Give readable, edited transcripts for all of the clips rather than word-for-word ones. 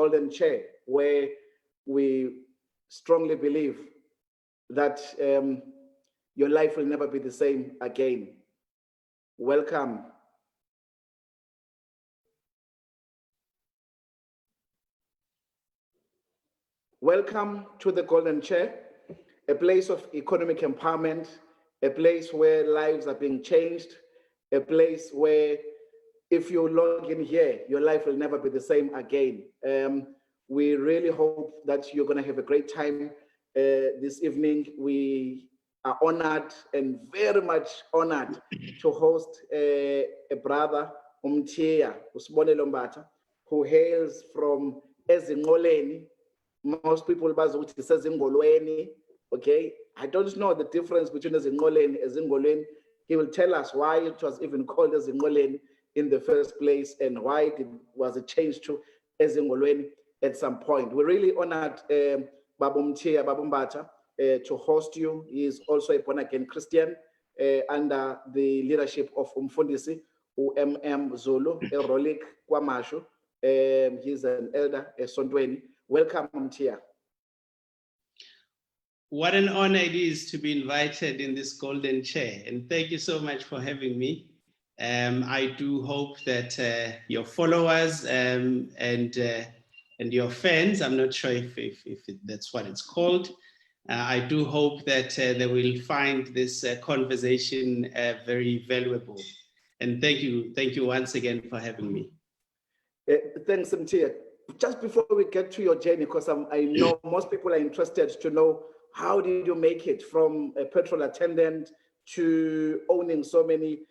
golden chair, where we strongly believe that your life will never be the same again. Welcome. Welcome to the Golden Chair, a place of economic empowerment, a place where lives are being changed, a place where if you log in here, your life will never be the same again. We really hope that you're going to have a great time this evening. We are honored and very much honored to host a brother, Sbonelo Mbatha, who hails from Ezinqoleni. Most people bazi ukuthi sezingolweni, okay? I don't know the difference between Ezinqoleni and Ezingolweni. He will tell us why it was even called Ezinqoleni in the first place and why it was changed to Ezingolweni at some point. We're really honored, Babu Mbatha, to host you. He is also a born-again Christian under the leadership of Umfundisi Zulu, Erolik Kwamashu. He's an elder, Sontweni. Welcome, Mtia. What an honor it is to be invited in this golden chair, and thank you so much for having me. I do hope that your followers and your fans, I'm not sure if that's what it's called, I do hope that they will find this conversation very valuable. And thank you once again for having me. Thanks, Mtia. Just before we get to your journey, because I know most people are interested to know, how did you make it from a petrol attendant to owning so many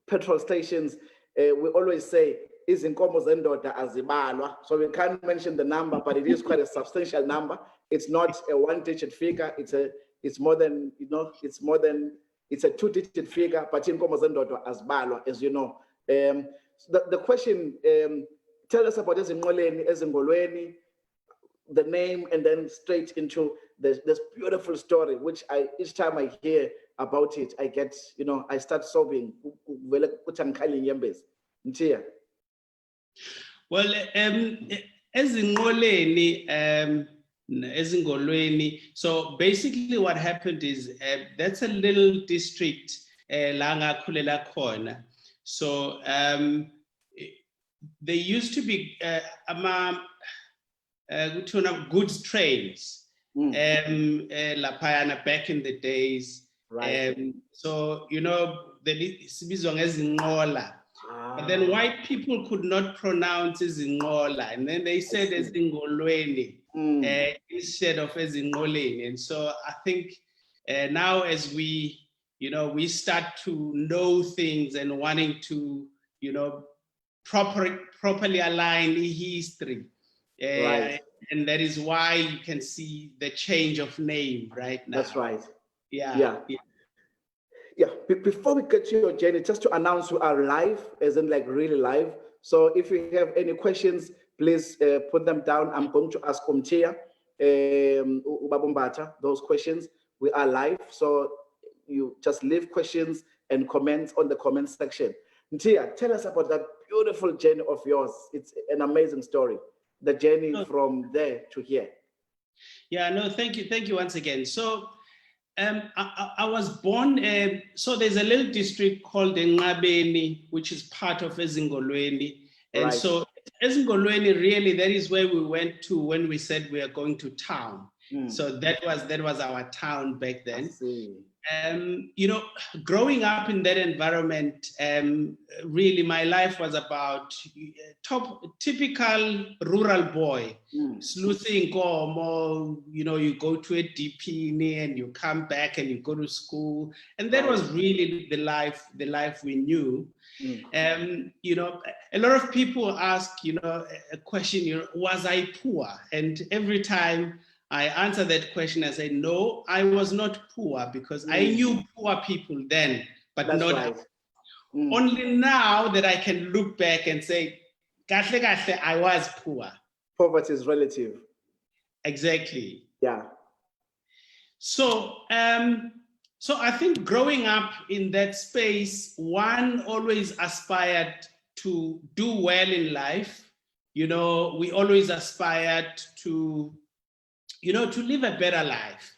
petrol stations? We always say, izinkomo zendoda azibalwa. So we can't mention the number, but it is quite a substantial number. It's not a one-digit figure. It's more than, it's a two-digit figure, but inkomo zendoda azibalwa, as you know. The question, tell us about Ezingolweni, the name, and then straight into this beautiful story, which each time I hear about it, I get, I start sobbing. Well, Ezingolweni. So basically what happened is that's a little district, Langa Kulela Khona. So there used to be goods trains, Lapayana back in the days. Right. So, the Sbizong as Ngola. But then white people could not pronounce Ezinqola, and then they said Ezingolweni instead of Ezingoleni. And so I think now as we start to know things and wanting to, properly align history. Right. And that is why you can see the change of name right now. That's right. Yeah. Before we get to your journey, just to announce we are live, as in like really live. So if you have any questions, please put them down. I'm going to ask Mtia, Babu Mbatha, those questions. We are live, so you just leave questions and comments on the comment section. Mtia, tell us about that beautiful journey of yours. It's an amazing story. The journey from there to here. Yeah, no, thank you once again. So I was born, so there's a little district called Ngabeni, which is part of Ezingolweni. And right. So Ezingolweni, really, that is where we went to when we said we are going to town. So that was our town back then. I see. Growing up in that environment, really my life was about typical rural boy, sleuthing komo, you go to a DP and you come back and you go to school. And that was really the life we knew. A lot of people ask, a question, was I poor? And every time I answer that question, I say, no, I was not poor, because I knew poor people then, but that's not right. Only now that I can look back and say, I was poor. Poverty is relative. Exactly. Yeah. So, so I think growing up in that space, one always aspired to do well in life, we always aspired to, to live a better life.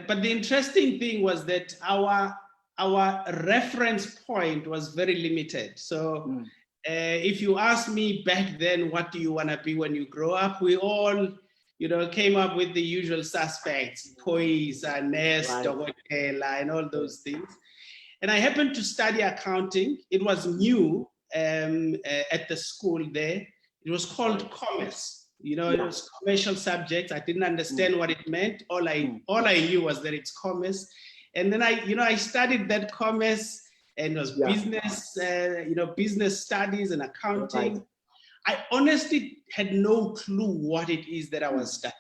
But the interesting thing was that our reference point was very limited. So if you ask me back then, what do you want to be when you grow up? We all, came up with the usual suspects, poise, nurse, dokotela, and all those things. And I happened to study accounting. It was new at the school there. It was called commerce. It was commercial subjects. I didn't understand what it meant. All I knew was that it's commerce. And then I studied that commerce, and it was business, business studies and accounting. Right. I honestly had no clue what it is that I was studying.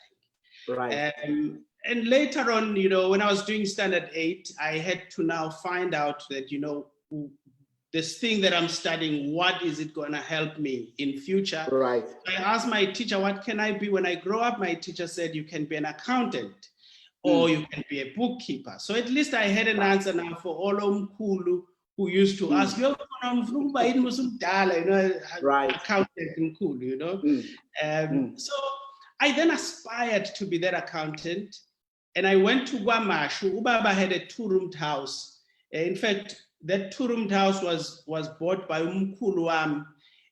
Right. And later on, when I was doing standard 8, I had to now find out that, this thing that I'm studying, what is it going to help me in future? Right. I asked my teacher, what can I be when I grow up? My teacher said, you can be an accountant or you can be a bookkeeper. So at least I had an answer now for all Omkhulu who used to ask, right. Accountant Mkhulu, So I then aspired to be that accountant. And I went to Guamashu. Ubaba had a 2-roomed house. In fact, that 2-roomed house was bought by Umkhulu wam,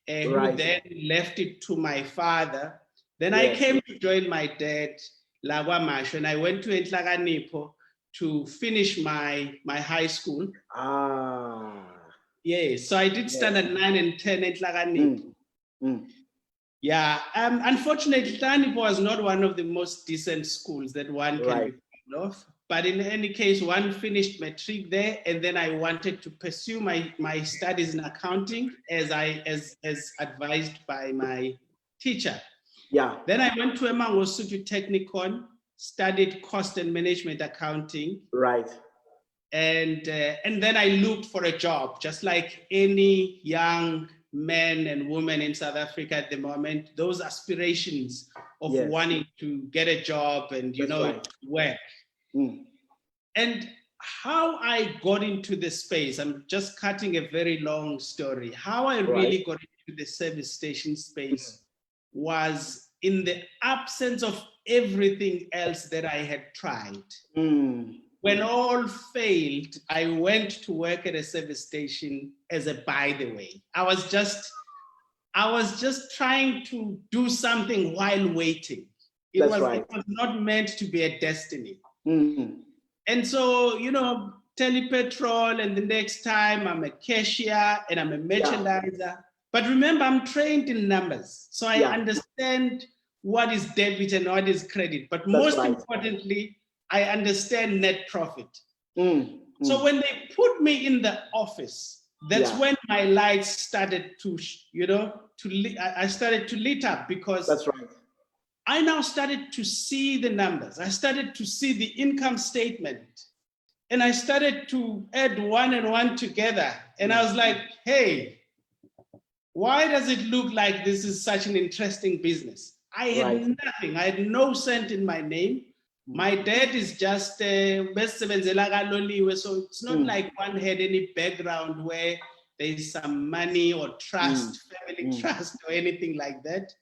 who then left it to my father. Then I came to join my dad, La Guamashu, and I went to Nhlanhla to finish my high school. So I did standard 9 and 10 at Nhlanhla. Unfortunately, Nhlanhla was not one of the most decent schools that one can be proud of. But in any case, one finished matric there, and then I wanted to pursue my studies in accounting as advised by my teacher. Then I went to Mangosuthu Technikon, studied cost and management accounting. And then I looked for a job, just like any young men and women in South Africa at the moment, those aspirations of wanting to get a job and, work. And how I got into this space, I'm just cutting a very long story. How I really got into the service station space was in the absence of everything else that I had tried. When all failed, I went to work at a service station as a by the way. I was just trying to do something while waiting. It was not meant to be a destiny. And so, telepetrol, and the next time I'm a cashier and I'm a merchandiser. But remember, I'm trained in numbers. So I understand what is debit and what is credit. But most importantly, I understand net profit. So when they put me in the office, that's when my lights started to, I started to lit up, because I now started to see the numbers. I started to see the income statement, and I started to add 1 and 1 together. And I was like, hey, why does it look like this is such an interesting business? I had nothing. I had no cent in my name. My dad is just so it's not like one had any background where there's some money or trust, family trust or anything like that.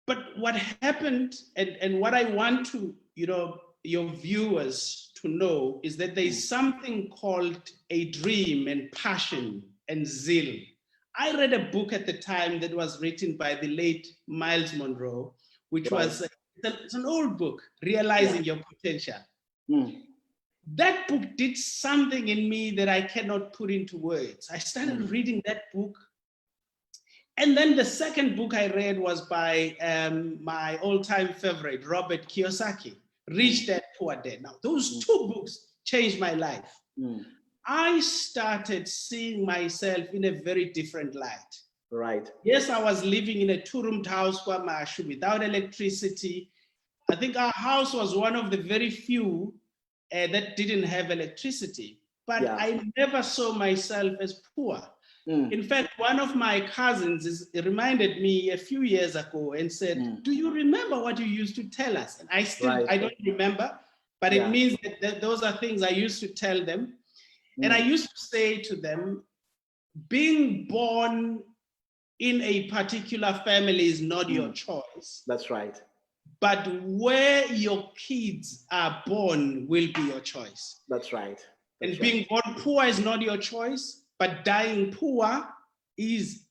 But what happened, and what I want to, your viewers to know, is that there's something called a dream and passion and zeal. I read a book at the time that was written by the late Miles Monroe, which was it's an old book, Realizing Your Potential. That book did something in me that I cannot put into words. I started reading that book. And then the second book I read was by my all-time favorite, Robert Kiyosaki, Rich Dad, Poor Dad. Now, those 2 books changed my life. I started seeing myself in a very different light. Yes, I was living in a 2-roomed house without electricity. I think our house was one of the very few that didn't have electricity, but I never saw myself as poor. In fact, one of my cousins reminded me a few years ago and said, do you remember what you used to tell us? And I don't remember, but it means that those are things I used to tell them. And I used to say to them, being born in a particular family is not your choice. That's right. But where your kids are born will be your choice. That's right. That's and being born poor is not your choice, but dying poor is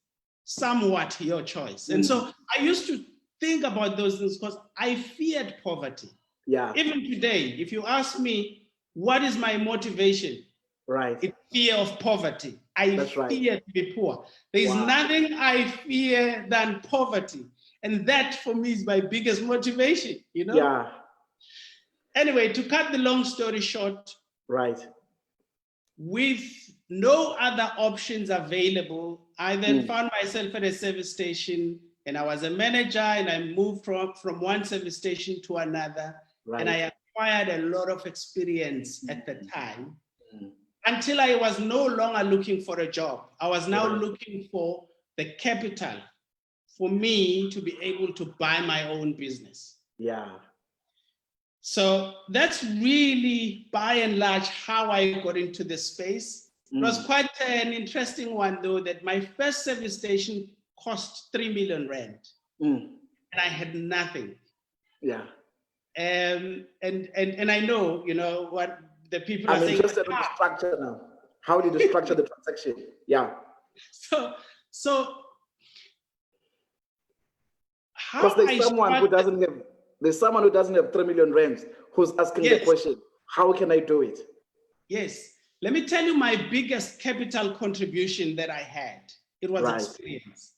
somewhat your choice. And so I used to think about those things because I feared poverty. Yeah. Even today, if you ask me, what is my motivation? Right. It's fear of poverty. I fear to be poor. There's nothing I fear than poverty. And that for me is my biggest motivation, you know? Yeah. Anyway, to cut the long story short, right. With no other options available, I then found myself at a service station, and I was a manager, and I moved from one service station to another, and I acquired a lot of experience at the time until I was no longer looking for a job. I was now looking for the capital for me to be able to buy my own business. Yeah. So that's really, by and large, how I got into this space. It was quite an interesting one, though, that my first service station cost 3 million rand, and I had nothing. Yeah. And I know, you know, what the people are saying. I'm interested in the structure now. How did you structure the transaction? Yeah. So how because there's someone who doesn't have 3 million rands who's asking the question, how can I do it? Yes. Let me tell you my biggest capital contribution that I had. It was experience.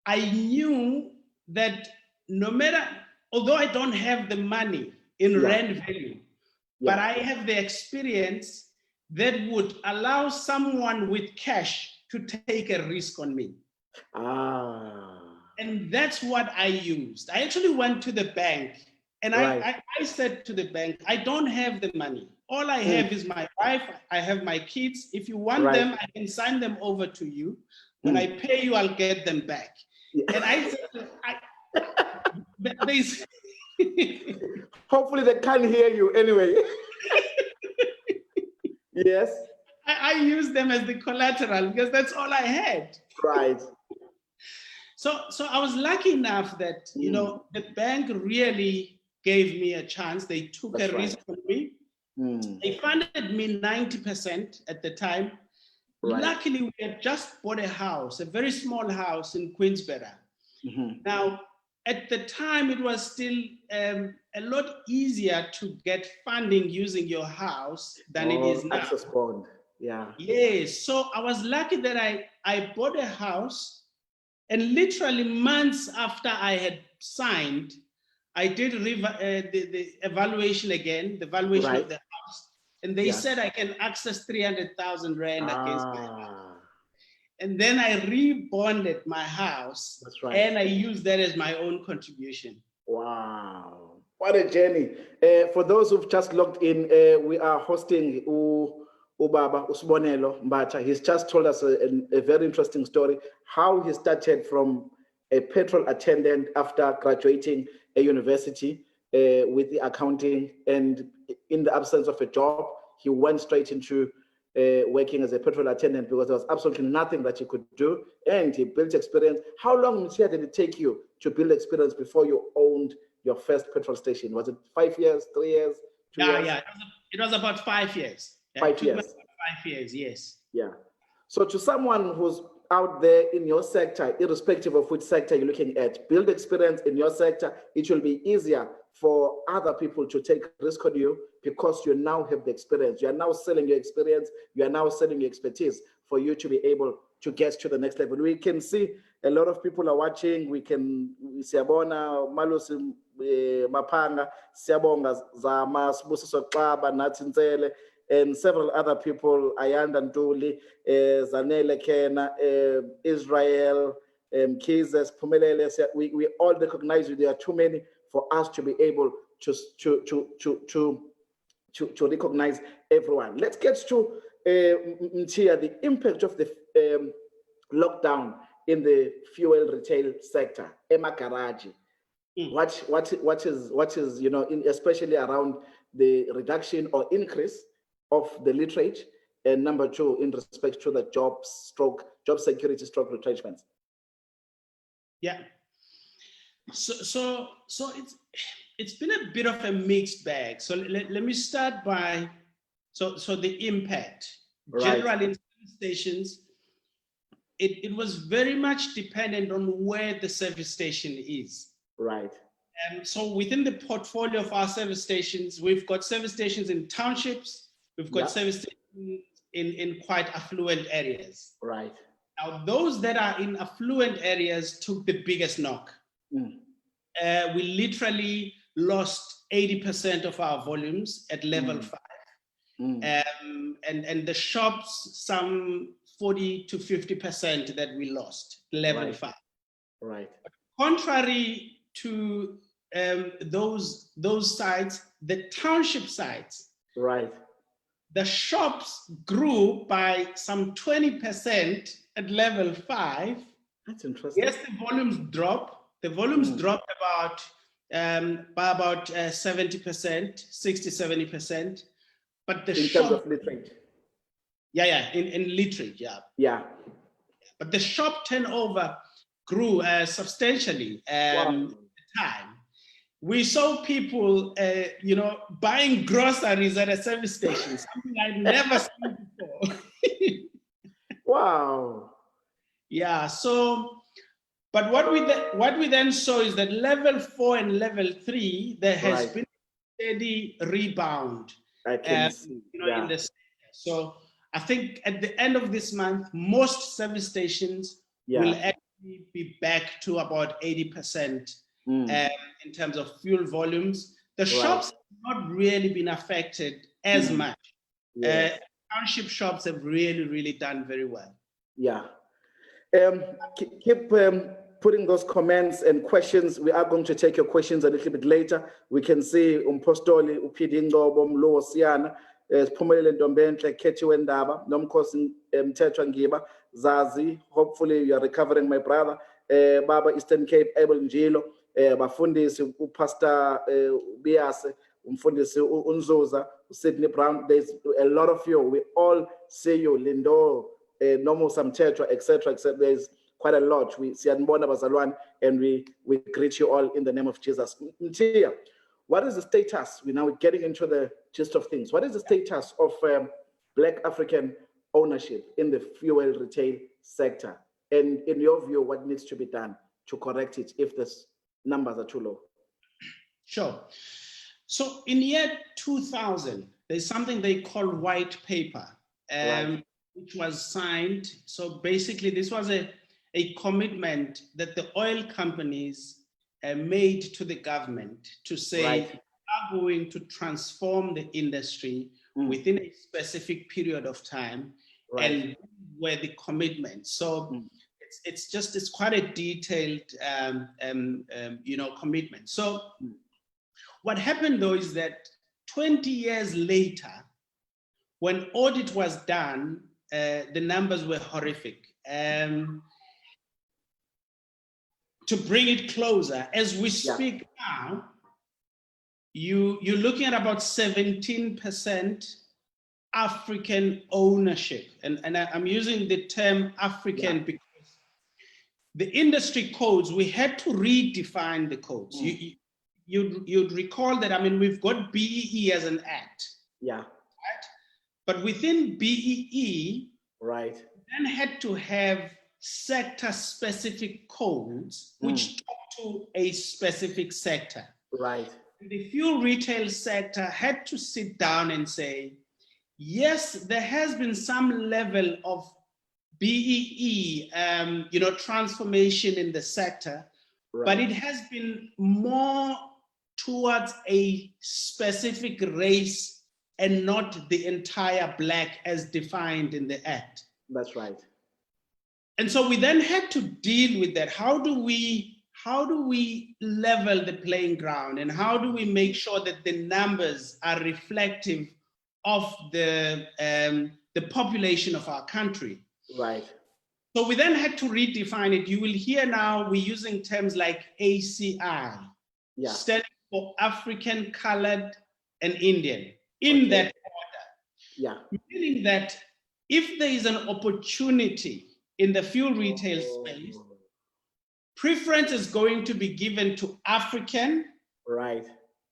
I knew that no matter, although I don't have the money in rand value, but I have the experience that would allow someone with cash to take a risk on me. And that's what I used. I actually went to the bank and I said to the bank, I don't have the money. All I have is my wife. I have my kids. If you want them, I can sign them over to you. When I pay you, I'll get them back. And I said, hopefully they can't hear you anyway. Yes. I used them as the collateral because that's all I had. Right. So I was lucky enough that, you know, the bank really gave me a chance. They took a risk on me. They funded me 90% at the time. Luckily, we had just bought a house, a very small house in Queensborough. Now, at the time, it was still a lot easier to get funding using your house than it is now. Access bond. Yeah. Yes. So I was lucky that I bought a house. And literally months after I had signed, I did the evaluation again, the valuation of the house. And they said I can access 300,000 rand against my house. And then I rebonded my house. And I used that as my own contribution. Wow. What a journey. For those who've just logged in, we are hosting Sbonelo Mbatha. He's just told us a very interesting story, how he started from a petrol attendant after graduating a university with the accounting, and in the absence of a job, he went straight into working as a petrol attendant because there was absolutely nothing that he could do, and he built experience. How long did it take you to build experience before you owned your first petrol station? Was it 5 years, 3 years, 2 years? Yeah, it was about 5 years. 5 years. 5 years, yes. Yeah. So to someone who's out there in your sector, irrespective of which sector you're looking at, build experience in your sector. It will be easier for other people to take risk on you because you now have the experience. You are now selling your experience. You are now selling your expertise for you to be able to get to the next level. We can see a lot of people are watching. We siyabona Malusi Mapanga, siyabonga Zama, Sibusiso Xaba, Nathi Ntsele, and several other people, Ayanda Ntuli, Zanele Kena, Israel, Kizes, Pumelele. We all recognize you. There are too many for us to be able to recognize everyone. Let's get to Mtia, the impact of the lockdown in the fuel retail sector, Emma Karaji. What is especially around the reduction or increase of the literage, and number two, in respect to the job security retrenchments. Yeah. So it's been a bit of a mixed bag. So let me start by so the impact. Right. Generally in service stations, it was very much dependent on where the service station is. Right. So within the portfolio of our service stations, we've got service stations in townships, we've got service stations in quite affluent areas. Right. Now, those that are in affluent areas took the biggest knock. We literally lost 80% of our volumes at level 5. And the shops, some 40 to 50% that we lost, level 5. Right. Contrary to those sites, the township sites, right, the shops grew by some 20% at level 5. That's interesting. Yes, the volumes dropped. The volumes dropped by about 70%, 60, 70%. But the in shop, terms of literate. In literate, Yeah. But the shop turnover grew substantially at the time. We saw people, buying groceries at a service station, something I'd never seen before. Wow. Yeah. So, but what we then saw is that level 4 and level 3, there has been a steady rebound. I can see. In the sector. So I think at the end of this month, most service stations will actually be back to about 80% in terms of fuel volumes. The shops have not really been affected as much. Yes. Township shops have really, really done very well. Yeah. Keep putting those comments and questions. We are going to take your questions a little bit later. We can see Umpostoli, Upidingo, Bomlo, Siana, Sbonelo Mbatha, Keti Wendaba, Nomkosi Mthethwa Ngiba, Zazi. Hopefully you are recovering, my brother. Baba Eastern Cape, Abel Njilo, Bafundisi, Pastor Biase, Umfundisi Unzuza, Sydney Brown. There's a lot of you. We all see you, Lindo, Nomo Samtetra, etc. There's quite a lot. We see Anbona Bazalwan, and we greet you all in the name of Jesus. Mtia, what is the status? We're now getting into the gist of things. What is the status of Black African ownership in the fuel retail sector? And in your view, what needs to be done to correct it if the numbers are too low? Sure. So in year 2000, there's something they call white paper, which was signed. So basically, this was a commitment that the oil companies made to the government to say we are going to transform the industry within a specific period of time, and where the commitment. So it's quite a detailed commitment. So what happened though is that 20 years later, when audit was done, the numbers were horrific. To bring it closer, as we speak now, you're looking at about 17% African ownership. And I'm using the term African because the industry codes, we had to redefine the codes. You'd recall that, I mean, we've got BEE as an act. Yeah. Right? But within BEE, then had to have sector-specific codes which talk to a specific sector. The fuel retail sector had to sit down and say, yes, there has been some level of BEE, transformation in the sector, but it has been more towards a specific race and not the entire Black as defined in the Act. That's right. And so we then had to deal with that. How do we level the playing ground, and how do we make sure that the numbers are reflective of the population of our country? So we then had to redefine it. You will hear now we're using terms like ACI, standing for African, Colored, and Indian, in that order. Meaning that if there is an opportunity in the fuel retail space, preference is going to be given to African, Right.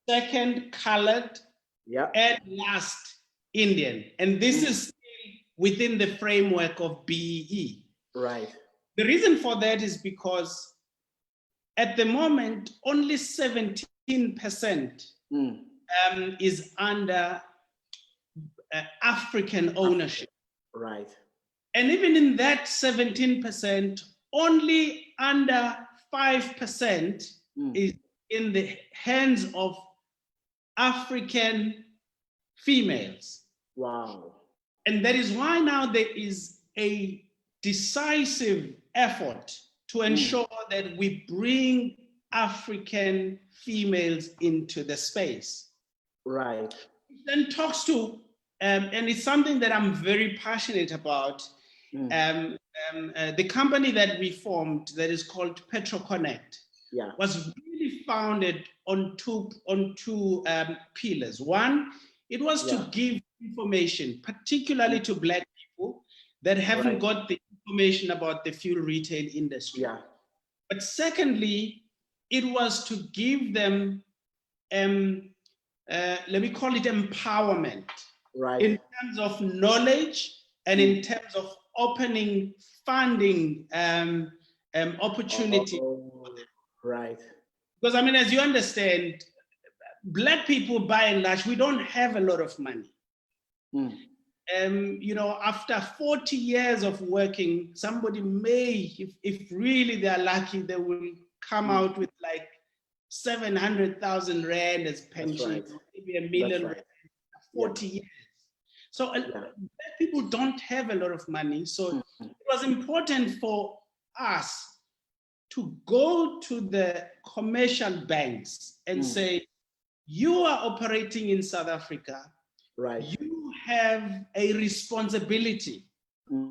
second colored, Yeah. and last Indian. And this is still within the framework of BEE. Right. The reason for that is because at the moment, only 17% is under African ownership. Right. And even in that 17%, only under 5% is in the hands of African females. Wow. And that is why now there is a decisive effort to ensure that we bring African females into the space. Right. Then talks to, and it's something that I'm very passionate about. The company that we formed that is called PetroConnect was really founded on two pillars. One, it was to give information, particularly to Black people that haven't got the information about the fuel retail industry. But secondly, it was to give them, let me call it empowerment, in terms of knowledge and in terms of opening funding opportunity. Right. Because I mean, as you understand, Black people by and large, we don't have a lot of money. You know, after 40 years of working, somebody may, if really they're lucky, they will come out with like 700,000 rand as pension, maybe $1 million rand, 40 years. So Black people don't have a lot of money. So it was important for us to go to the commercial banks and say, you are operating in South Africa. You have a responsibility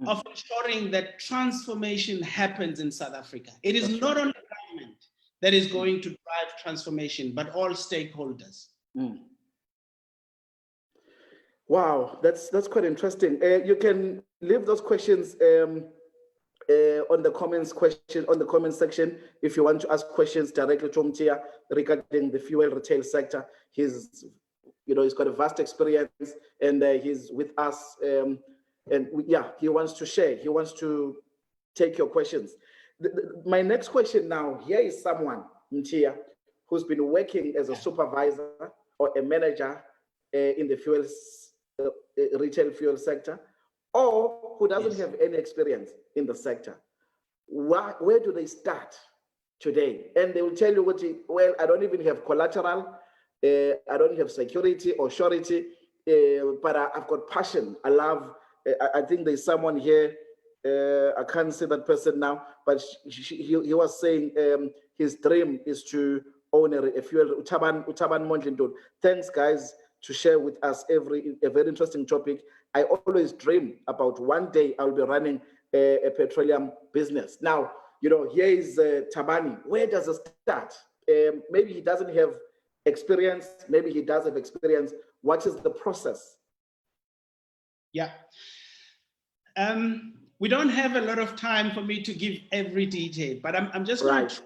of ensuring that transformation happens in South Africa. It is not only government that is going to drive transformation, but all stakeholders. Wow, that's quite interesting. You can leave those questions on the comment section if you want to ask questions directly to Mtia regarding the fuel retail sector. He's got a vast experience, and he's with us. He wants to share. He wants to take your questions. My next question now, here is someone, Mtia, who's been working as a supervisor or a manager in the retail fuel sector, or who doesn't have any experience in the sector. Where do they start today? And they will tell you, well, I don't even have collateral, I don't have security or surety, but I've got passion. I love, I think there's someone here, I can't see that person now, but he was saying his dream is to own a fuel, Utaban Mondlindon. Thanks, guys, to share with us a very interesting topic. I always dream about one day I'll be running a petroleum business. Now, here is Tabani. Where does it start? Maybe he doesn't have experience. Maybe he does have experience. What is the process? Yeah. We don't have a lot of time for me to give every detail, but I'm just going to try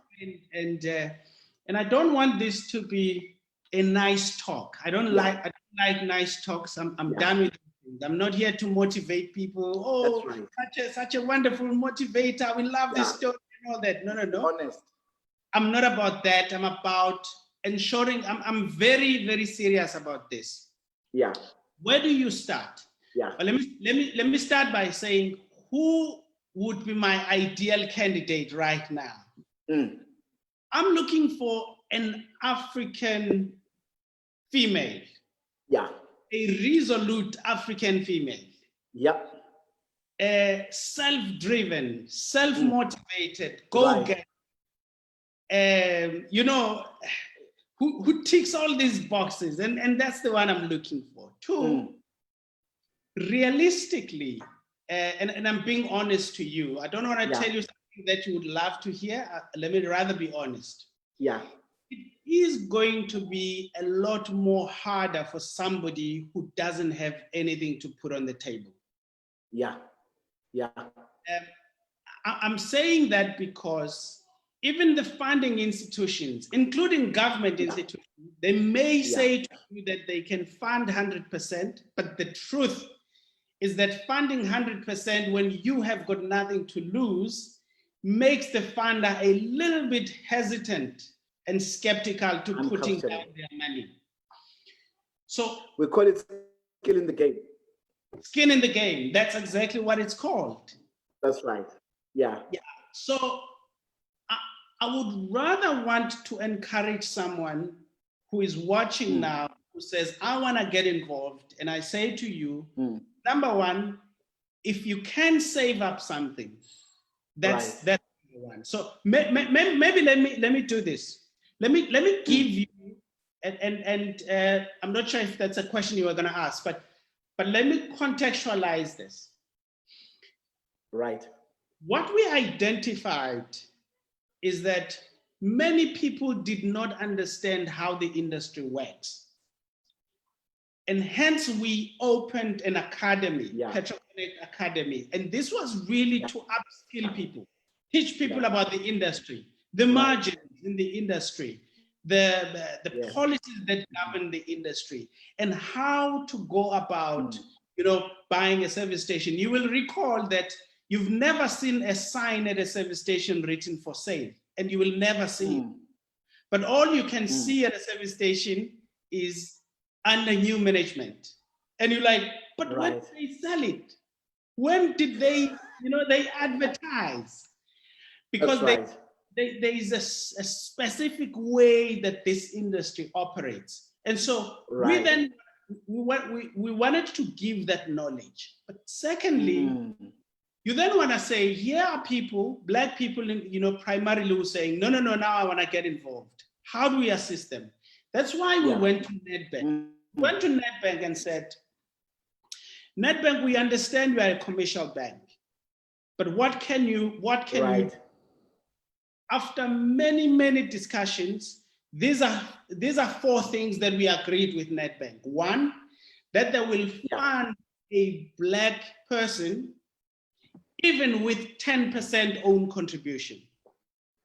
and I don't want this to be a nice talk. I don't like nice talks. I'm done with it. I'm not here to motivate people. Oh, such a wonderful motivator. We love this story and all that. No. Honest. I'm not about that. I'm about ensuring. I'm very, very serious about this. Yeah. Where do you start? Yeah. Well, let me start by saying who would be my ideal candidate right now. I'm looking for an African female. Yeah. A resolute African female. Yeah. Self-driven, self-motivated, go-getter. Who ticks all these boxes, and that's the one I'm looking for. Two, realistically, and I'm being honest to you. I don't want to tell you something that you would love to hear. Let me rather be honest. Yeah. It is going to be a lot more harder for somebody who doesn't have anything to put on the table. Yeah. Yeah. I'm saying that because even the funding institutions, including government institutions, they may say to you that they can fund 100%, but the truth is that funding 100% when you have got nothing to lose makes the funder a little bit hesitant and skeptical to putting down their money. So we call it skin in the game. Skin in the game. That's exactly what it's called. That's right. Yeah. So I would rather want to encourage someone who is watching now, who says, I want to get involved. And I say to you, number one, if you can save up something, that's number one. So maybe let me do this. Let me give you, and I'm not sure if that's a question you were going to ask, but let me contextualize this. Right. What we identified is that many people did not understand how the industry works. And hence we opened an academy, Petroconnect Academy. And this was really to upskill people, teach people about the industry, the margins in the industry, the policies that govern the industry, and how to go about, buying a service station. You will recall that you've never seen a sign at a service station written for sale, and you will never see it. But all you can see at a service station is under new management. And you're like, but when did they sell it? When did they, they advertise? Because there is a specific way that this industry operates. And so we wanted to give that knowledge. But secondly, you then want to say, here are people, Black people, primarily who are saying, no, now I want to get involved. How do we assist them? That's why we went to Nedbank. We went to Nedbank and said, Nedbank, we understand you are a commercial bank, but what can you do? After many, many discussions, these are four things that we agreed with Nedbank. One, that they will fund a Black person even with 10% own contribution,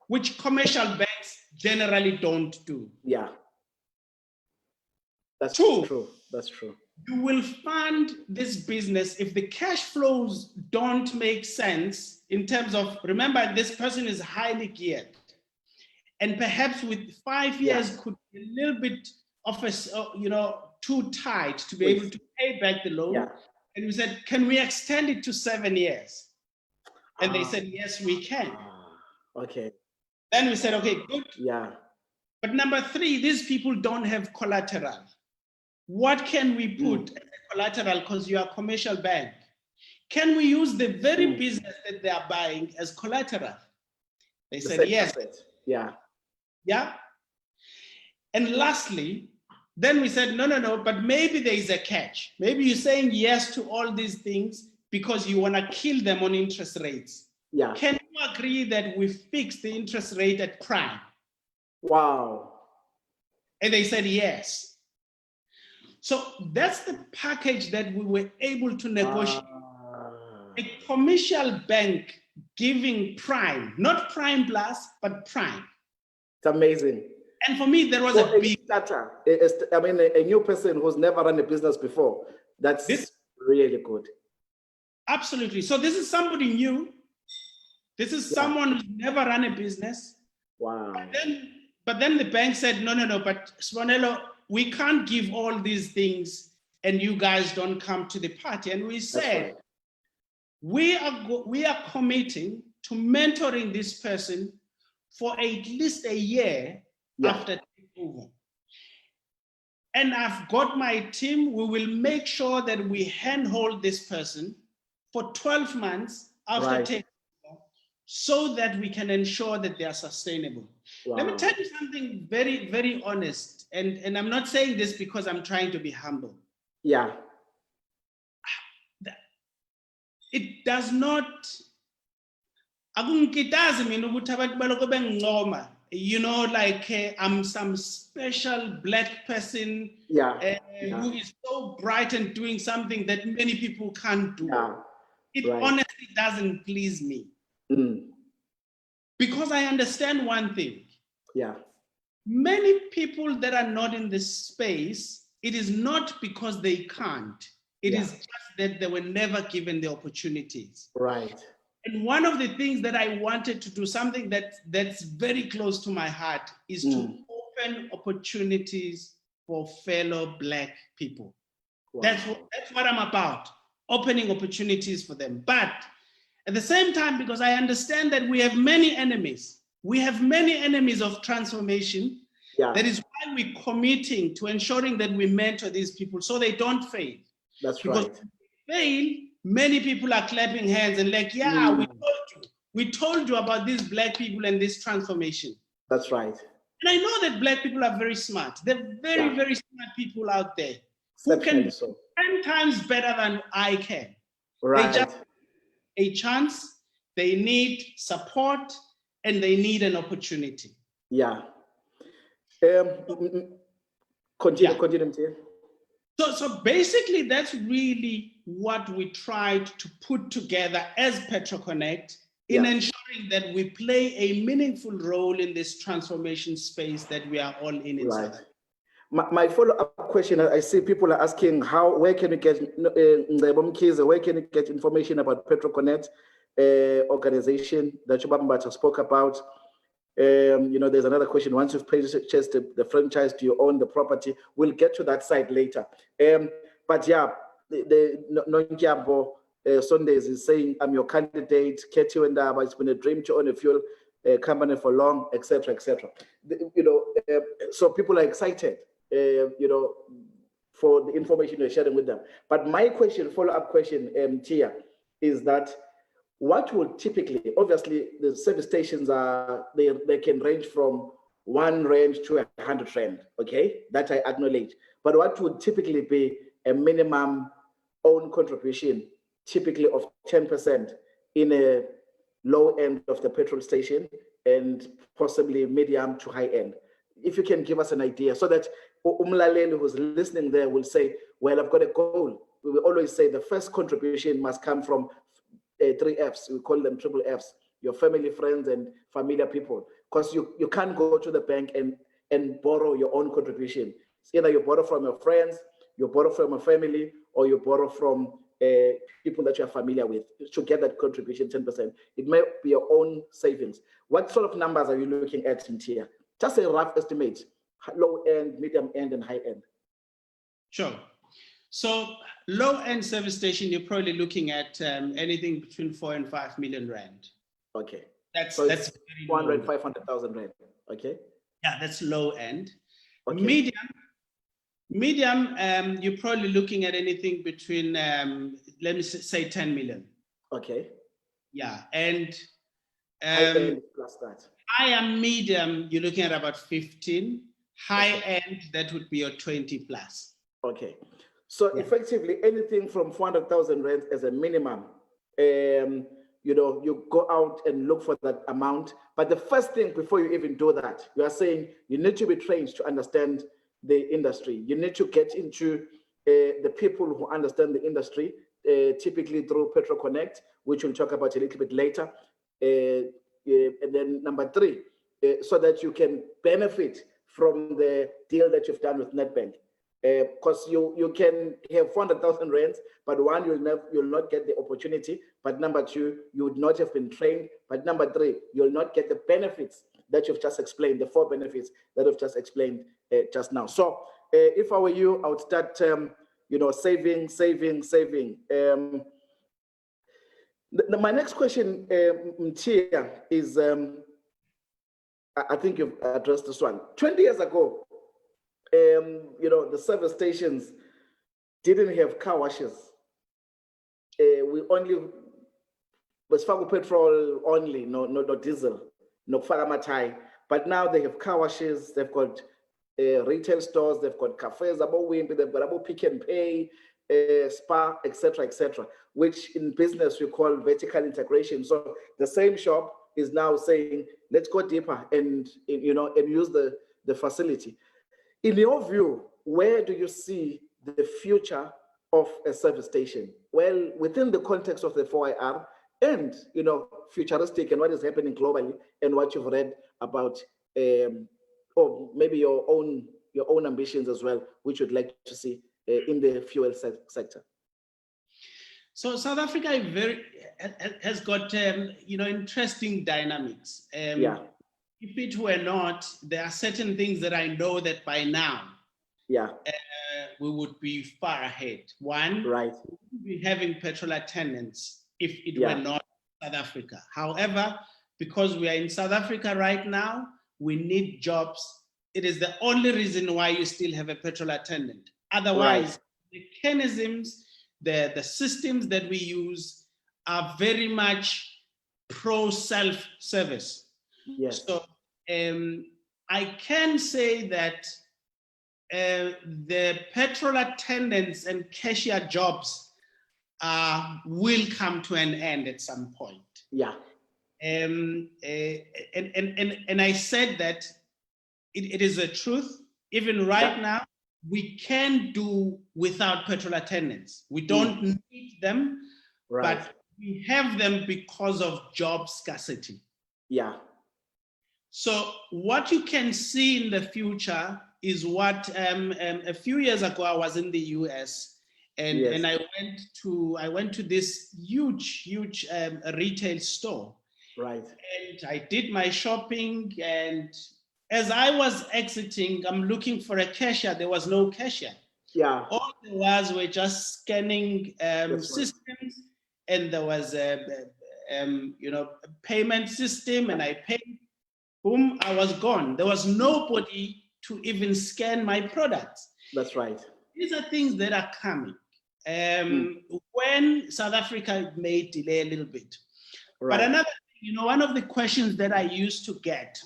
which commercial banks generally don't do. Yeah. That's true. That's true. You will fund this business if the cash flows don't make sense in terms of, remember, this person is highly geared. And perhaps with 5 years could be a little bit of a, too tight to be able to pay back the loan. Yeah. And we said, can we extend it to 7 years? And they said, yes, we can. Okay. Then we said, okay, good. Yeah. But number three, these people don't have collateral. What can we put as a collateral, because you are a commercial bank? Can we use the very business that they are buying as collateral? They said, yes. Yeah. Yeah. And lastly, then we said, no, but maybe there is a catch. Maybe you're saying yes to all these things because you want to kill them on interest rates. Yeah. Can you agree that we fix the interest rate at prime? Wow. And they said yes. So that's the package that we were able to negotiate. A commercial bank giving prime, not prime plus, but prime. It's amazing. And for me, there was a big starter. A new person who's never run a business before. That's really good. Absolutely. So this is somebody new. This is someone who's never run a business. Wow. But then the bank said, no, but Sbonelo, we can't give all these things and you guys don't come to the party. And we said, we are committing to mentoring this person for at least a year after takeover. And I've got my team, we will make sure that we handhold this person for 12 months after takeover so that we can ensure that they are sustainable. Wow. Let me tell you something very, very honest. And I'm not saying this because I'm trying to be humble. Yeah. It does not, like I'm some special Black person who is so bright and doing something that many people can't do. Yeah. It honestly doesn't please me. Because I understand one thing. Yeah. Many people that are not in this space, it is not because they can't. It is just that they were never given the opportunities. Right. And one of the things that I wanted to do, something that's very close to my heart, is to open opportunities for fellow Black people. Wow. That's what I'm about, opening opportunities for them. But at the same time, because I understand that we have many enemies, of transformation. Yeah. That is why we're committing to ensuring that we mentor these people so they don't fail. That's because right. If they fail, many people are clapping hands and like, yeah, we told you about these Black people and this transformation. That's right. And I know that Black people are very smart. They're very, very smart people out there who can do 10 times better than I can. Right. They just need a chance, they need support, and they need an opportunity. Yeah. Continue. So basically, that's really what we tried to put together as PetroConnect in ensuring that we play a meaningful role in this transformation space that we are all in South Africa. My follow-up question, I see people are asking where can you get where can you get information about PetroConnect organization that Sbonelo Mbatha spoke about? There's another question. Once you've purchased the franchise, do you own the property? We'll get to that side later. But yeah, the Nonkyambo Sundays is saying, I'm your candidate, Ketty Wendaba. It's been a dream to own a fuel company for long, etc., etc. So people are excited, for the information you're sharing with them. But my question, follow-up question, Tia, is that what would typically, obviously, the service stations they can range from R1 to 100 okay? That I acknowledge. But what would typically be a minimum own contribution, typically of 10% in a low end of the petrol station and possibly medium to high end? If you can give us an idea so that Umlaleli who's listening there will say, well, I've got a goal. We will always say the first contribution must come from 3 Fs. We call them triple Fs, your family, friends, and familiar people. Because you can't go to the bank and borrow your own contribution. It's either you borrow from your friends, you borrow from a family, or you borrow from people that you're familiar with to get that contribution 10%. It may be your own savings. What sort of numbers are you looking at in here? Just a rough estimate, low end, medium end, and high end. Sure. So low-end service station, you're probably looking at anything between 4 and 5 million rand. Okay. That's 400, 500,000 rand. Okay. Yeah, that's low end. Okay. Medium, you're probably looking at anything between, let me say 10 million. Okay. Yeah, and high end plus that. High and medium, you're looking at about 15. High end, that would be your 20 plus. Okay. So effectively, anything from 400,000 rand as a minimum, you go out and look for that amount. But the first thing before you even do that, you are saying you need to be trained to understand the industry. You need to get into the people who understand the industry, typically through PetroConnect, which we'll talk about a little bit later. And then number 3, so that you can benefit from the deal that you've done with Nedbank. Because you can have 400,000 rands, but one, you'll not get the opportunity. But number 2, you would not have been trained. But number 3, you'll not get the benefits that you've just explained, the 4 benefits that I've just explained just now. So if I were you, I would start, saving. My next question, Mtia, is, I think you've addressed this one. 20 years ago, the service stations didn't have car washes. We only was petrol only, no diesel, no faramatai. But now they have car washes, they've got retail stores, they've got cafes, they've got Pick and Pay, Spa, etc., which in business we call vertical integration. So the same shop is now saying, let's go deeper and use the facility. In your view, where do you see the future of a service station? Well, within the context of the 4IR, and futuristic and what is happening globally and what you've read about, or maybe your own ambitions as well, which you'd like to see in the fuel sector. So South Africa has got interesting dynamics. Yeah. If it were not, there are certain things that I know that by now, yeah, we would be far ahead. One, right, we would be having petrol attendants if it Yeah. were not South Africa. However, because we are in South Africa right now, we need jobs. It is the only reason why you still have a petrol attendant. Otherwise, mechanisms, the systems that we use are very much pro self-service. Yes. So I can say that the petrol attendants and cashier jobs will come to an end at some point. Yeah. And I said that it is a truth. Even right now, we can do without petrol attendants. We don't need them, but we have them because of job scarcity. Yeah. So what you can see in the future is what a few years ago I was in the US, and I went to this huge retail store. Right. And I did my shopping, and as I was exiting, I'm looking for a cashier. There was no cashier. Yeah. All there was were just scanning systems, and there was a payment system, and I paid. Boom, I was gone. There was nobody to even scan my products. That's right. These are things that are coming. When South Africa may delay a little bit. Right. But another thing, one of the questions that I used to get,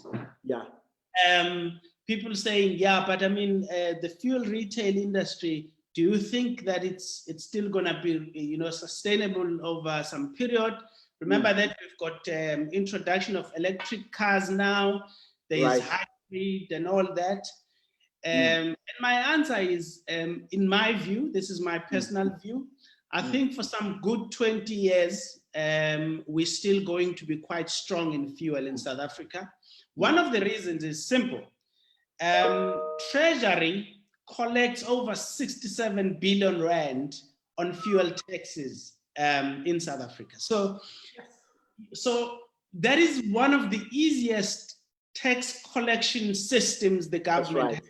people saying, yeah, but I mean, the fuel retail industry, do you think that it's still gonna be, sustainable over some period? Remember that we've got introduction of electric cars now, there is hybrid and all that. And my answer is, in my view, this is my personal view, I think for some good 20 years, we're still going to be quite strong in fuel in South Africa. One of the reasons is simple. Treasury collects over 67 billion rand on fuel taxes in South Africa. So that is one of the easiest tax collection systems the government has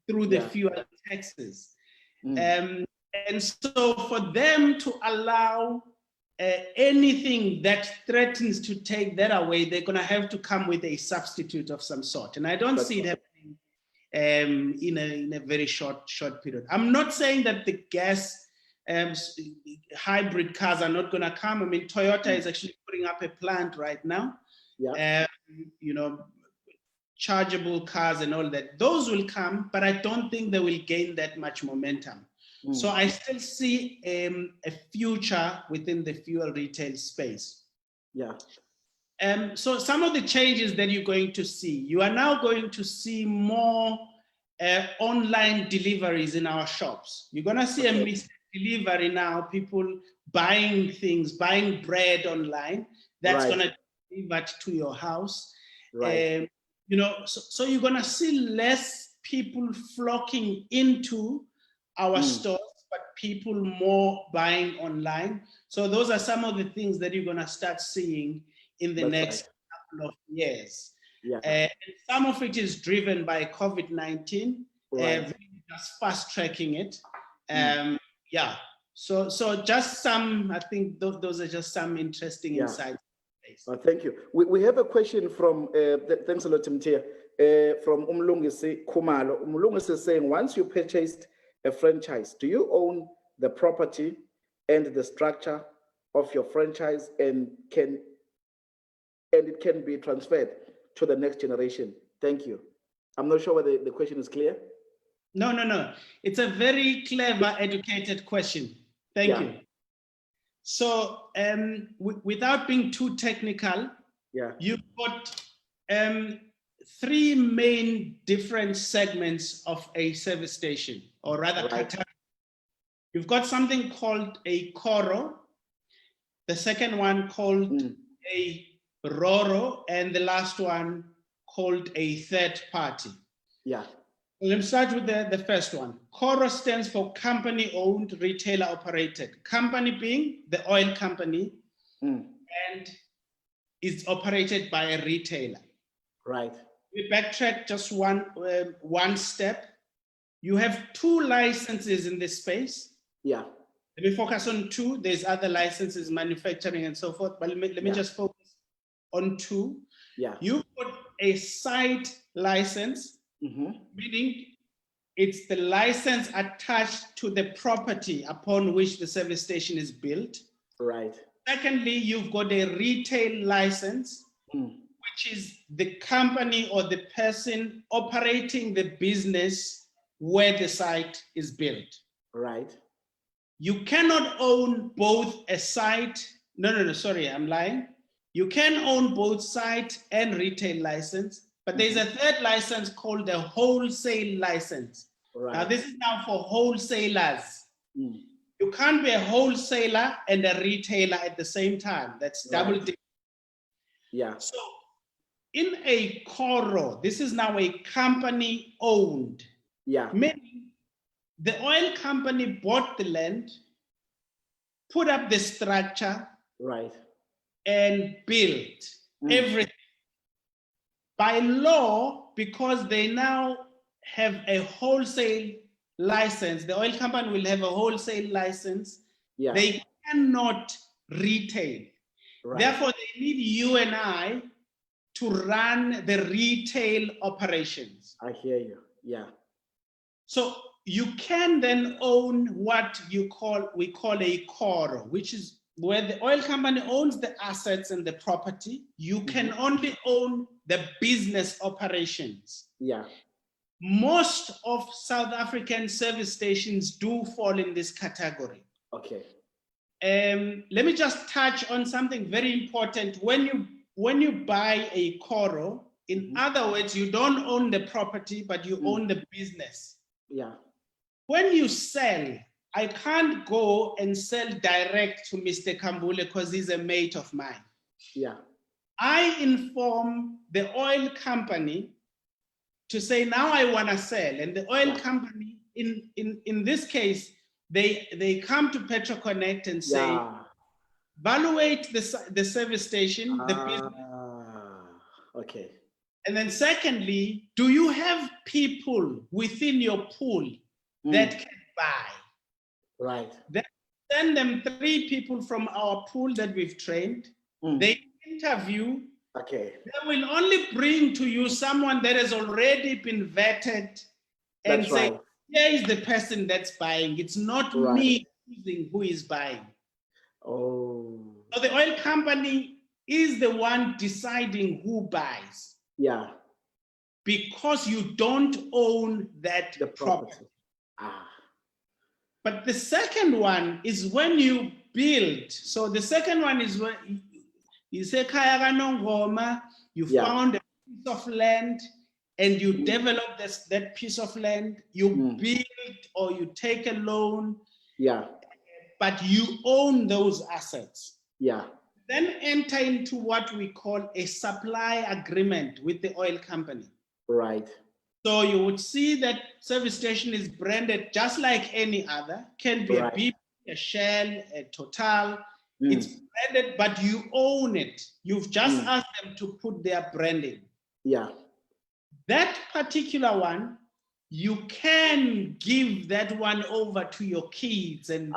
through the fuel taxes. And so for them to allow anything that threatens to take that away, they're going to have to come with a substitute of some sort. And I don't see it happening in a very short period. I'm not saying that the gas hybrid cars are not going to come. I mean, Toyota is actually putting up a plant right now. Chargeable cars and all that. Those will come, but I don't think they will gain that much momentum. So I still see a future within the fuel retail space. So some of the changes that you're going to see, you are now going to see more online deliveries in our shops. You're going to see a mixed delivery now, people buying things, buying bread online. That's going to be delivered to your house. So you're going to see less people flocking into our stores, but people more buying online. So those are some of the things that you're going to start seeing in the next couple of years. And some of it is driven by COVID-19, just fast tracking it. So just some, I think those are just some interesting insights. Thank you. We have a question from, thanks a lot, Timtia, from Umlungisi Kumalo. Umlungisi is saying, once you purchased a franchise, do you own the property and the structure of your franchise, and it can be transferred to the next generation? Thank you. I'm not sure whether the question is clear. No. It's a very clever, educated question. Thank you. So without being too technical, you've got three main different segments of a service station, or rather category. You've got something called a Koro, the second one called a RORO, and the last one called a third party. Yeah. Let me start with the first one. KORO stands for company owned, retailer operated. Company being the oil company, and is operated by a retailer. Right. We backtrack just one step. You have 2 licenses in this space. Yeah. Let me focus on 2. There's other licenses, manufacturing and so forth, but let me just focus on 2. Yeah. You've got a site license, meaning it's the license attached to the property upon which the service station is built. Right. Secondly, you've got a retail license, which is the company or the person operating the business where the site is built. Right. You cannot own both a site. No, sorry, I'm lying. You can own both site and retail license, but there's a third license called a wholesale license. Right. Now, this is now for wholesalers. You can't be a wholesaler and a retailer at the same time. That's double dip. Yeah. So in a KORO, this is now a company owned. Yeah. Meaning the oil company bought the land, put up the structure, right, and built everything. By law, because they now have a wholesale license, the oil company will have a wholesale license. Yeah. They cannot retail. Right. Therefore, they need you and I to run the retail operations. I hear you. Yeah. So you can then own what we call a KORO, which is where the oil company owns the assets and the property. You can only own the business operations. Yeah. Most of South African service stations do fall in this category. Okay. Let me just touch on something very important. When you buy a KORO, in other words, you don't own the property, but you own the business. Yeah. When you sell, I can't go and sell direct to Mr. Khambule because he's a mate of mine. Yeah. I inform the oil company to say, now I want to sell. And the oil company, in this case, they come to PetroConnect and say, evaluate the service station, the business. Okay. And then secondly, do you have people within your pool that can buy? Right. Then send them 3 people from our pool that we've trained. They interview. Okay. They will only bring to you someone that has already been vetted and say, here is the person that's buying. It's not me choosing who is buying. Oh. So the oil company is the one deciding who buys. Yeah. Because you don't own that property. But the second one is when you build. So the second one is when you say, you found a piece of land and you develop that piece of land, you build or you take a loan. Yeah. But you own those assets. Yeah. Then enter into what we call a supply agreement with the oil company. Right. So you would see that service station is branded just like any other. Can be a BP, a Shell, a Total. It's branded, but you own it. You've just asked them to put their branding. Yeah. That particular one, you can give that one over to your kids and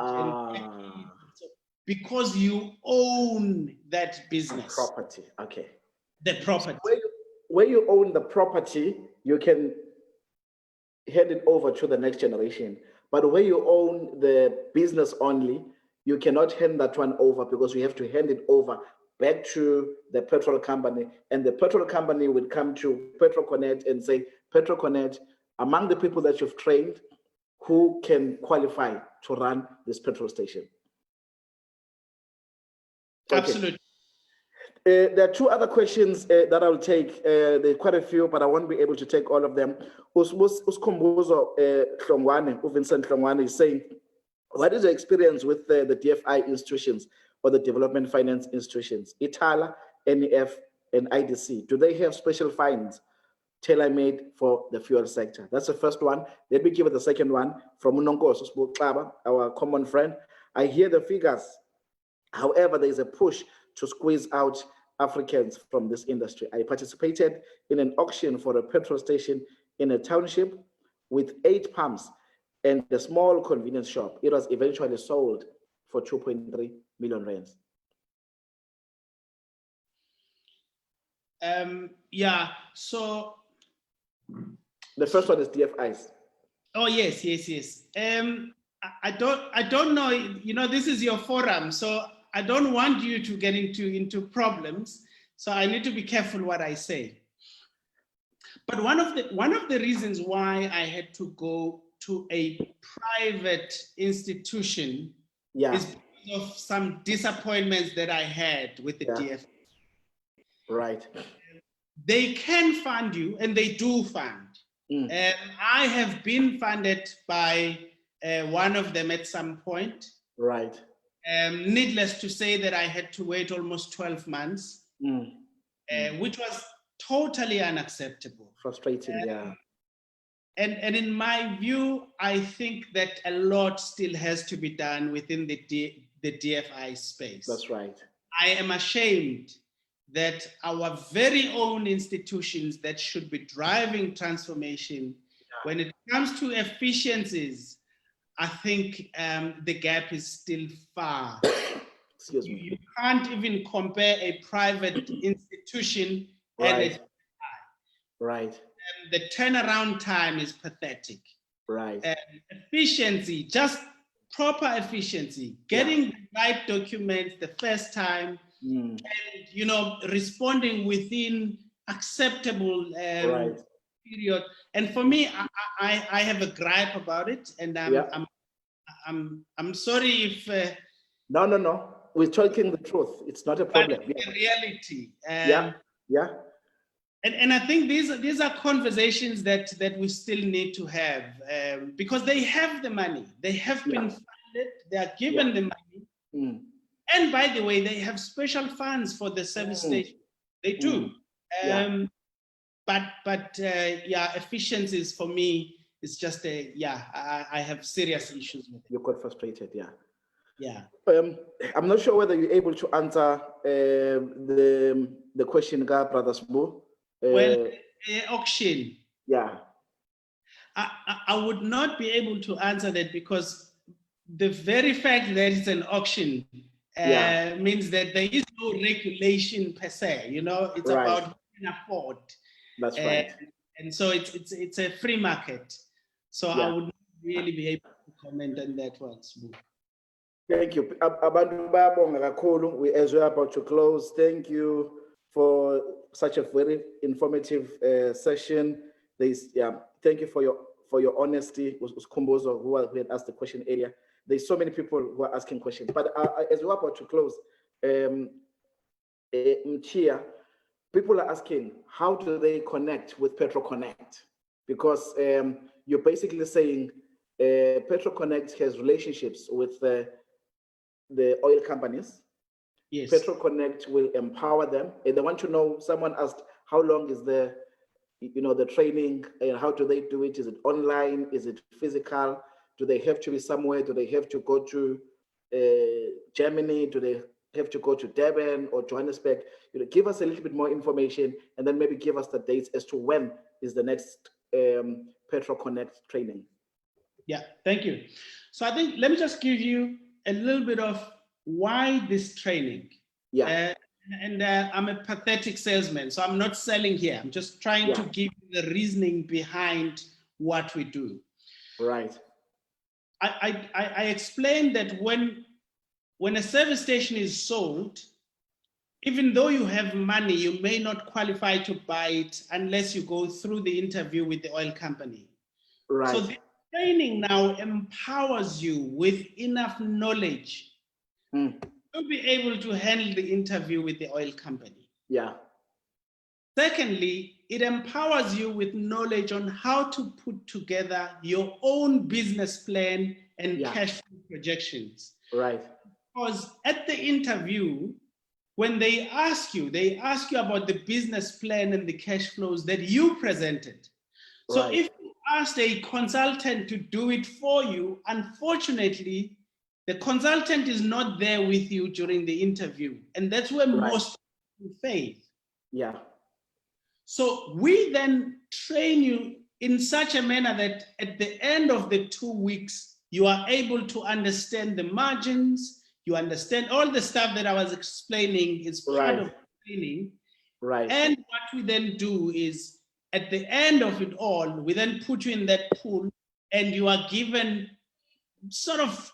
because you own that business. Property. Okay. The property. So where you own the property, you can hand it over to the next generation. But where you own the business only, you cannot hand that one over because you have to hand it over back to the petrol company. And the petrol company would come to PetroConnect and say, PetroConnect, among the people that you've trained, who can qualify to run this petrol station? Okay. Absolutely. There are 2 other questions that I'll take. There are quite a few, but I won't be able to take all of them. Uskombuzo Vincent Hlongwane is saying, what is your experience with the DFI institutions? or the development finance institutions, ITALA, NEF, and IDC? Do they have special funds tailor-made for the fuel sector? That's the first one. Let me give it the second one from Unonkoso Sbonelo, our common friend. I hear the figures. However, there is a push to squeeze out Africans from this industry. I participated in an auction for a petrol station in a township with 8 pumps and a small convenience shop. It was eventually sold for 2.3 million rands. Yeah, so the first one is DFIs. Oh yes. I don't know. You know, this is your forum, so I don't want you to get into problems. So I need to be careful what I say. But one of the reasons why I had to go to a private institution is because of some disappointments that I had with the DFI. Right. They can fund you, and they do fund. I have been funded by one of them at some point. Right. Needless to say that I had to wait almost 12 months, which was totally unacceptable. Frustrating, yeah. And in my view, I think that a lot still has to be done within the DFI space. That's right. I am ashamed that our very own institutions that should be driving transformation, when it comes to efficiencies, I think the gap is still far. Excuse me. You can't even compare a private institution and a DFI. Right. The turnaround time is pathetic. Right. Efficiency, just proper efficiency, getting the right documents the first time, and responding within acceptable period. And for me, I have a gripe about it, and I'm sorry if no, we're talking the truth. It's not a problem. But the reality. And I think these are conversations that we still need to have, because they have the money. They have been funded. They are given the money. And by the way, they have special funds for the service station. They do. But efficiencies for me is just I have serious issues with it. You're quite frustrated, Yeah. I'm not sure whether you're able to answer the question, Brother Sbu. Well, auction. Yeah. I would not be able to answer that, because the very fact that it's an auction means that there is no regulation per se. It's about who can afford. That's right. And so it's a free market. So I would not really be able to comment on that one. Thank you. As we're about to close, thank you for such a very informative session. Thank you for your honesty. Kumbozo, who had asked the question earlier. There's so many people who are asking questions. But as we're about to close, Mchia, people are asking, how do they connect with PetroConnect? Because you're basically saying PetroConnect has relationships with the oil companies. Yes. PetroConnect will empower them. And they want to know, someone asked, how long is the training, and how do they do it? Is it online? Is it physical? Do they have to be somewhere? Do they have to go to Germany? Do they have to go to Durban or Johannesburg? Give us a little bit more information, and then maybe give us the dates as to when is the next PetroConnect training. Yeah, thank you. So I think, let me just give you a little bit of why this training. I'm a pathetic salesman, so I'm not selling here. I'm just trying to give you the reasoning behind what we do. Right. I explained that when a service station is sold, even though you have money, you may not qualify to buy it unless you go through the interview with the oil company. Right. So the training now empowers you with enough knowledge to be able to handle the interview with the oil company. Yeah. Secondly, it empowers you with knowledge on how to put together your own business plan and cash flow projections. Right. Because at the interview, when they ask you about the business plan and the cash flows that you presented. So Right. if you asked a consultant to do it for you, unfortunately, the consultant is not there with you during the interview. And that's where most people fail. Yeah. So we then train you in such a manner that at the end of the 2 weeks, you are able to understand the margins, you understand all the stuff that I was explaining is part of training. Right. And what we then do is, at the end of it all, we then put you in that pool and you are given sort of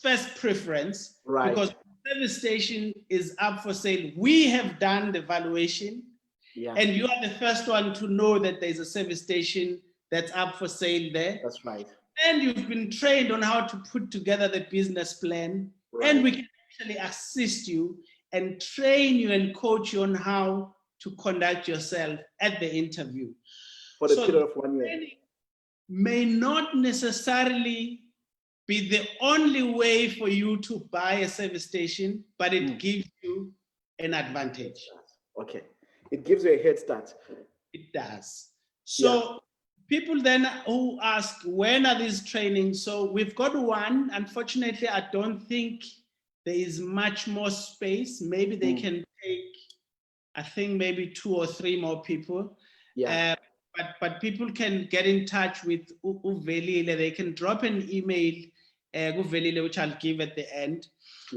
first preference, because the service station is up for sale. We have done the valuation, and you are the first one to know that there's a service station that's up for sale there. That's right. And you've been trained on how to put together the business plan, and we can actually assist you and train you and coach you on how to conduct yourself at the interview. For the period of 1 year. May not necessarily be the only way for you to buy a service station, but it gives you an advantage. Okay. It gives you a head start. It does. So people then who ask, when are these trainings? So we've got one. Unfortunately, I don't think there is much more space. Maybe they can take, I think, maybe 2 or 3 more people. But people can get in touch with Uvelile. They can drop an email, Uvelile, which I'll give at the end.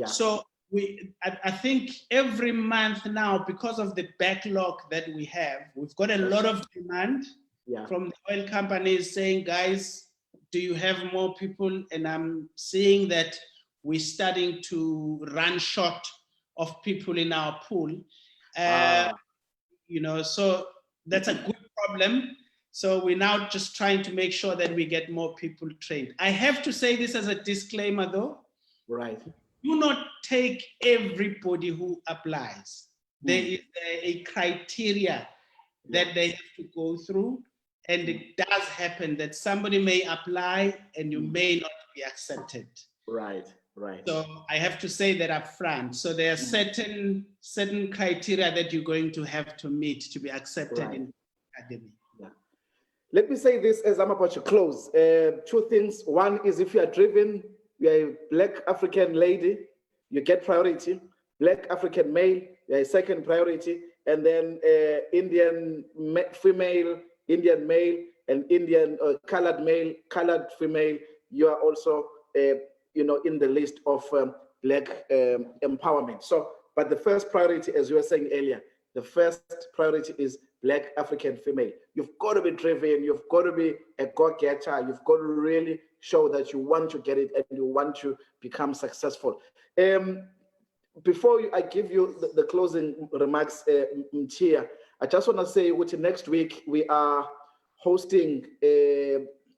So I think every month now, because of the backlog that we have, we've got a lot of demand from the oil companies saying, guys, do you have more people? And I'm seeing that we're starting to run short of people in our pool. So that's a good problem. So we're now just trying to make sure that we get more people trained. I have to say this as a disclaimer though. Do not take everybody who applies. There is a criteria that they have to go through. And it does happen that somebody may apply and you may not be accepted. So I have to say that up front. So there are certain criteria that you're going to have to meet to be accepted in the academy. Let me say this as I'm about to close. 2 things. One is, if you are driven, you are a Black African lady, you get priority. Black African male, you are a second priority. And then Indian female, Indian male, and Indian colored male, colored female, you are also in the list of Black empowerment. So, but the first priority, as you were saying earlier, the first priority is Black African female. You've got to be driven, you've got to be a go-getter, you've got to really show that you want to get it and you want to become successful. Before I give you the closing remarks, Mtia, I just want to say, next week we are hosting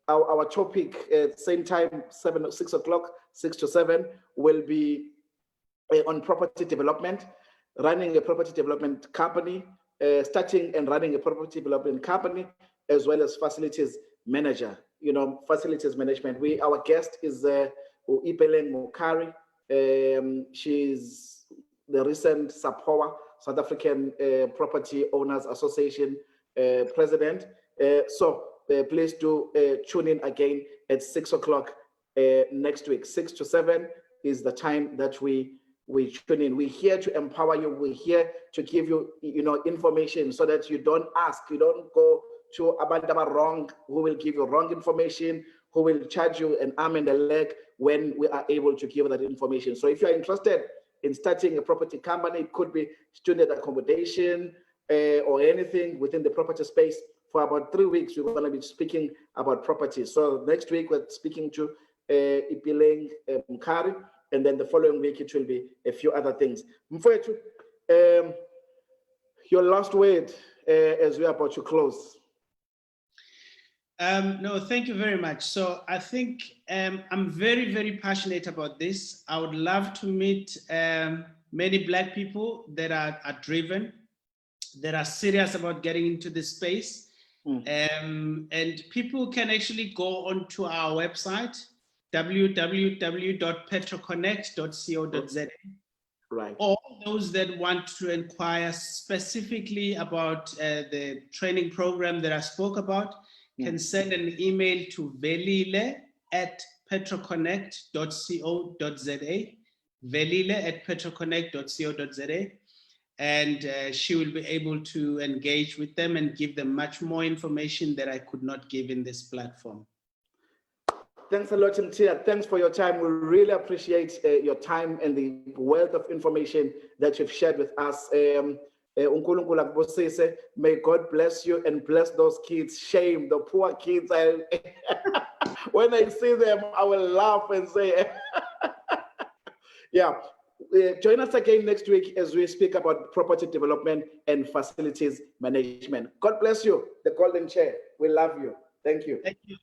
our topic same time, 6 o'clock, 6 to 7, will be on property development, running a property development company, starting and running a property development company, as well as facilities manager, facilities management. Our guest is Ipeleng Mokari. She's the recent SAPOA, South African Property Owners Association president. So please do tune in again at 6 o'clock next week. 6 to 7 is the time that we tune in. We're here to empower you. We're here to give you, information so that you don't ask, you don't go to Abandaba wrong, who will give you wrong information, who will charge you an arm and a leg when we are able to give that information. So if you're interested in starting a property company, it could be student accommodation or anything within the property space. For about 3 weeks, we're going to be speaking about property. So next week, we're speaking to Ipeleng Mokari, and then the following week, it will be a few other things. Mfowethu, your last word as we are about to close. No, thank you very much. So I think I'm very, very passionate about this. I would love to meet many Black people that are driven, that are serious about getting into this space. And people can actually go onto our website, www.petroconnect.co.za. Right. Or those that want to inquire specifically about the training program that I spoke about can send an email to velile@petroconnect.co.za, velile@petroconnect.co.za, and she will be able to engage with them and give them much more information that I could not give in this platform. Thanks a lot, Mtia. Thanks for your time. We really appreciate your time and the wealth of information that you've shared with us. uNkulunkulu akubusise. May God bless you and bless those kids. Shame the poor kids. When I see them, I will laugh and say, yeah. Join us again next week as we speak about property development and facilities management. God bless you, the Golden Chair. We love you. Thank you. Thank you.